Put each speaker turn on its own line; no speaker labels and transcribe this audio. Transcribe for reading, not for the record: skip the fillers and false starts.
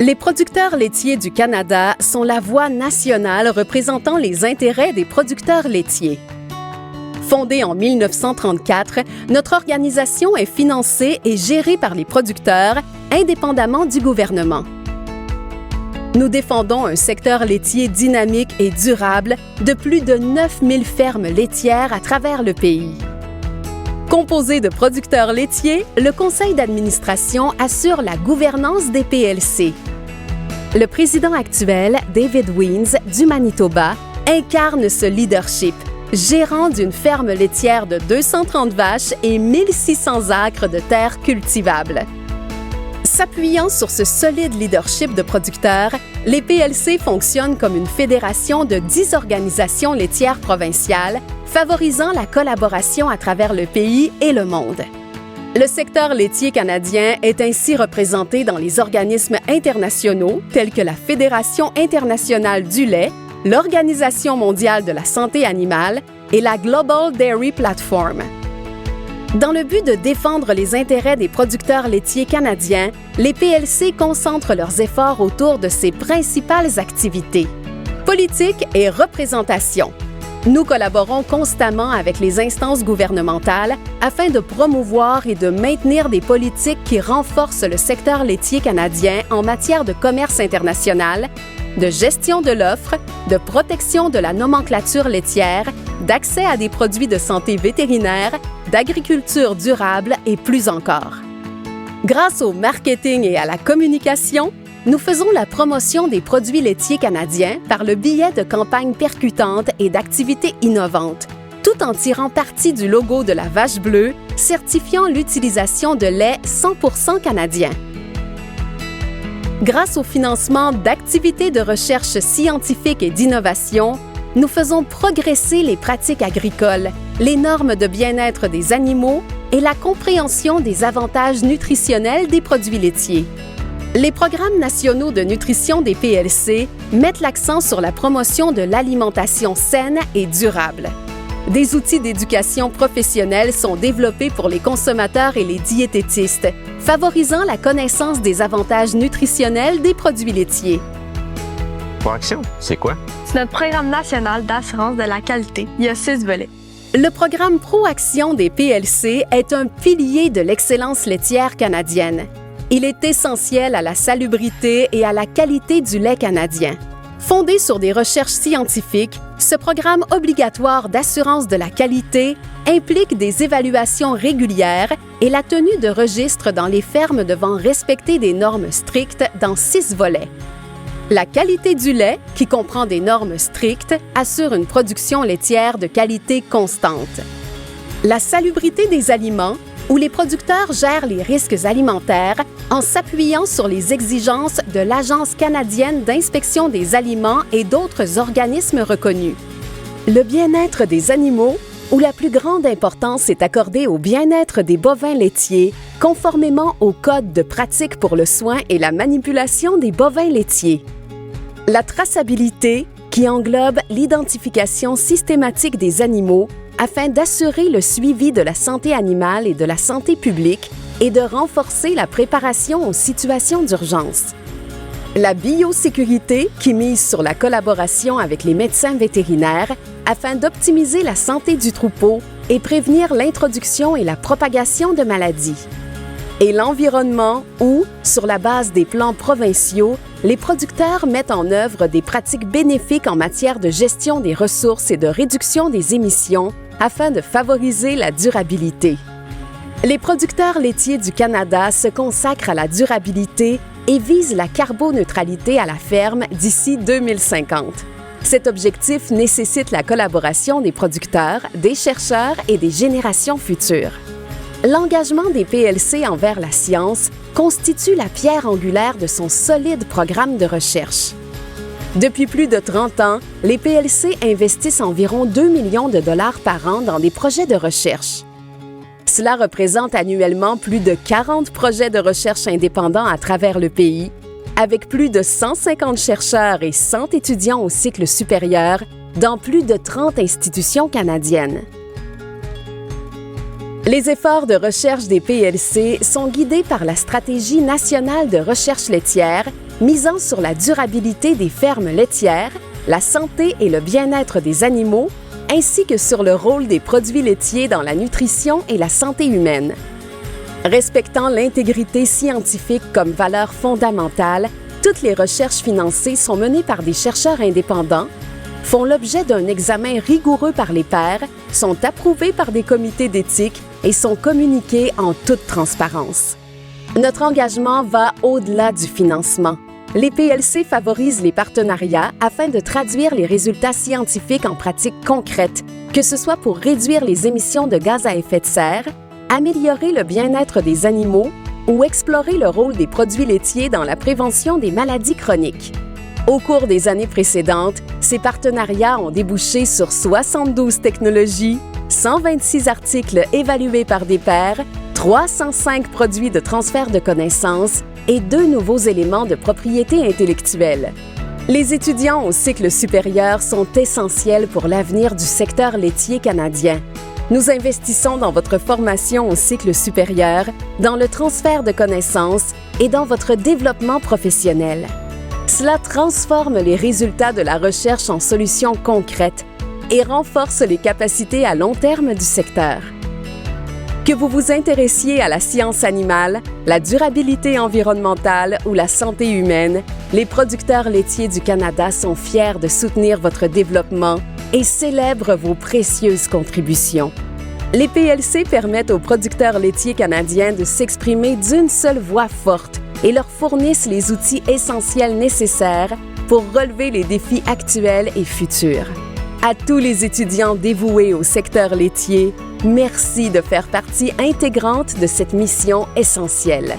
Les producteurs laitiers du Canada sont la voix nationale représentant les intérêts des producteurs laitiers. Fondée en 1934, notre organisation est financée et gérée par les producteurs, indépendamment du gouvernement. Nous défendons un secteur laitier dynamique et durable de plus de 9000 fermes laitières à travers le pays. Composé de producteurs laitiers, le conseil d'administration assure la gouvernance des PLC. Le président actuel, David Wiens, du Manitoba, incarne ce leadership, gérant d'une ferme laitière de 230 vaches et 1600 acres de terres cultivables. S'appuyant sur ce solide leadership de producteurs, les PLC fonctionnent comme une fédération de 10 organisations laitières provinciales, favorisant la collaboration à travers le pays et le monde. Le secteur laitier canadien est ainsi représenté dans les organismes internationaux tels que la Fédération internationale du lait, l'Organisation mondiale de la santé animale et la Global Dairy Platform. Dans le but de défendre les intérêts des producteurs laitiers canadiens, les PLC concentrent leurs efforts autour de ces principales activités. Politique et représentation. Nous collaborons constamment avec les instances gouvernementales afin de promouvoir et de maintenir des politiques qui renforcent le secteur laitier canadien en matière de commerce international, de gestion de l'offre, de protection de la nomenclature laitière, d'accès à des produits de santé vétérinaire, d'agriculture durable et plus encore. Grâce au marketing et à la communication, nous faisons la promotion des produits laitiers canadiens par le biais de campagnes percutantes et d'activités innovantes, tout en tirant parti du logo de la vache bleue, certifiant l'utilisation de lait 100% canadien. Grâce au financement d'activités de recherche scientifique et d'innovation, nous faisons progresser les pratiques agricoles, les normes de bien-être des animaux et la compréhension des avantages nutritionnels des produits laitiers. Les programmes nationaux de nutrition des PLC mettent l'accent sur la promotion de l'alimentation saine et durable. Des outils d'éducation professionnelle sont développés pour les consommateurs et les diététistes, favorisant la connaissance des avantages nutritionnels des produits laitiers.
Proaction, c'est quoi?
C'est notre programme national d'assurance de la qualité. Il y a 6 volets.
Le programme Proaction des PLC est un pilier de l'excellence laitière canadienne. Il est essentiel à la salubrité et à la qualité du lait canadien. Fondé sur des recherches scientifiques, ce programme obligatoire d'assurance de la qualité implique des évaluations régulières et la tenue de registres dans les fermes devant respecter des normes strictes dans 6 volets. La qualité du lait, qui comprend des normes strictes, assure une production laitière de qualité constante. La salubrité des aliments, où les producteurs gèrent les risques alimentaires en s'appuyant sur les exigences de l'Agence canadienne d'inspection des aliments et d'autres organismes reconnus. Le bien-être des animaux, où la plus grande importance est accordée au bien-être des bovins laitiers, conformément au Code de pratique pour le soin et la manipulation des bovins laitiers. La traçabilité, qui englobe l'identification systématique des animaux afin d'assurer le suivi de la santé animale et de la santé publique et de renforcer la préparation aux situations d'urgence. La biosécurité, qui mise sur la collaboration avec les médecins vétérinaires afin d'optimiser la santé du troupeau et prévenir l'introduction et la propagation de maladies. Et l'environnement où, sur la base des plans provinciaux, les producteurs mettent en œuvre des pratiques bénéfiques en matière de gestion des ressources et de réduction des émissions afin de favoriser la durabilité. Les producteurs laitiers du Canada se consacrent à la durabilité et visent la carboneutralité à la ferme d'ici 2050. Cet objectif nécessite la collaboration des producteurs, des chercheurs et des générations futures. L'engagement des PLC envers la science constitue la pierre angulaire de son solide programme de recherche. Depuis plus de 30 ans, les PLC investissent environ 2 millions de dollars par an dans des projets de recherche. Cela représente annuellement plus de 40 projets de recherche indépendants à travers le pays, avec plus de 150 chercheurs et 100 étudiants au cycle supérieur dans plus de 30 institutions canadiennes. Les efforts de recherche des PLC sont guidés par la Stratégie nationale de recherche laitière, misant sur la durabilité des fermes laitières, la santé et le bien-être des animaux, ainsi que sur le rôle des produits laitiers dans la nutrition et la santé humaine. Respectant l'intégrité scientifique comme valeur fondamentale, toutes les recherches financées sont menées par des chercheurs indépendants, font l'objet d'un examen rigoureux par les pairs, sont approuvées par des comités d'éthique et sont communiquées en toute transparence. Notre engagement va au-delà du financement. Les PLC favorisent les partenariats afin de traduire les résultats scientifiques en pratiques concrètes, que ce soit pour réduire les émissions de gaz à effet de serre, améliorer le bien-être des animaux ou explorer le rôle des produits laitiers dans la prévention des maladies chroniques. Au cours des années précédentes, ces partenariats ont débouché sur 72 technologies, 126 articles évalués par des pairs, 305 produits de transfert de connaissances et 2 nouveaux éléments de propriété intellectuelle. Les étudiants au cycle supérieur sont essentiels pour l'avenir du secteur laitier canadien. Nous investissons dans votre formation au cycle supérieur, dans le transfert de connaissances et dans votre développement professionnel. Cela transforme les résultats de la recherche en solutions concrètes et renforce les capacités à long terme du secteur. Que vous vous intéressiez à la science animale, la durabilité environnementale ou la santé humaine, les producteurs laitiers du Canada sont fiers de soutenir votre développement et célèbrent vos précieuses contributions. Les PLC permettent aux producteurs laitiers canadiens de s'exprimer d'une seule voix forte et leur fournissent les outils essentiels nécessaires pour relever les défis actuels et futurs. À tous les étudiants dévoués au secteur laitier, merci de faire partie intégrante de cette mission essentielle.